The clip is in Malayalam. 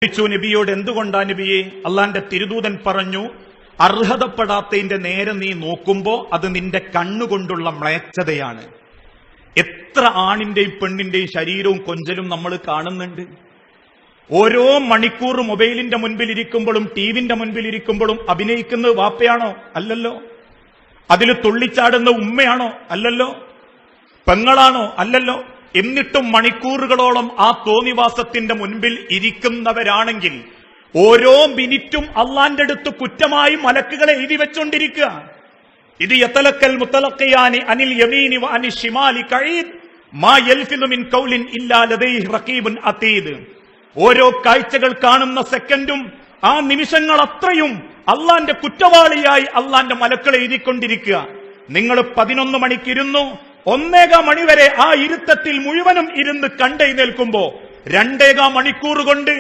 ചോദിച്ചു നബിയോട്, എന്തുകൊണ്ടാ നബിയെ? അള്ളാന്റെ തിരുദൂതൻ പറഞ്ഞു, അർഹതപ്പെടാത്തതിന്റെ നേരെ നീ നോക്കുമ്പോ അത് നിന്റെ കണ്ണുകൊണ്ടുള്ള മ്ലേച്ഛതയാണ്. എത്ര ആണിന്റെയും പെണ്ണിന്റെയും ശരീരവും കൊഞ്ചലും നമ്മൾ കാണുന്നുണ്ട്. ഓരോ മണിക്കൂർ മൊബൈലിന്റെ മുൻപിൽ ഇരിക്കുമ്പോഴും ടിവിന്റെ മുൻപിൽ ഇരിക്കുമ്പോഴും അഭിനയിക്കുന്നത് വാപ്പയാണോ? അല്ലല്ലോ. അതിൽ തുള്ളിച്ചാടുന്ന ഉമ്മയാണോ? അല്ലല്ലോ. പെങ്ങളാണോ? അല്ലല്ലോ. എന്നിട്ടും മണിക്കൂറുകളോളം ആ തോന്നിവാസത്തിന്റെ മുൻപിൽ ഇരിക്കുന്നവരാണെങ്കിൽ ഓരോ മിനിറ്റും അള്ളാന്റെ അടുത്ത് കുറ്റമായി മലക്കുകളെ എഴുതി വെച്ചോണ്ടിരിക്കുക. ഇത് യതലക്കൽ മുത്തലഖിയാനി അനിൽ യമീനി വ അനിൽ ശിമാലി ഖഈദ് മാ യൽഫിദു മിൻ ഖൗലിൻ ഇല്ലാ ലദൈഹി റഖീബുൻ അതീദ്. ഓരോ കാഴ്ചകൾ കാണുന്ന സെക്കൻഡും ആ നിമിഷങ്ങൾ അത്രയും അള്ളാന്റെ കുറ്റവാളിയായി അള്ളാന്റെ മലക്കളെ എഴുതിക്കൊണ്ടിരിക്കുക. നിങ്ങൾ 11 മണിക്കിരുന്നു, 1.25 മണിവരെ ആ ഇരുത്തത്തിൽ മുഴുവനും ഇരുന്ന് കണ്ടെഴുന്നേൽക്കുമ്പോ 2.25 മണിക്കൂർ കൊണ്ട്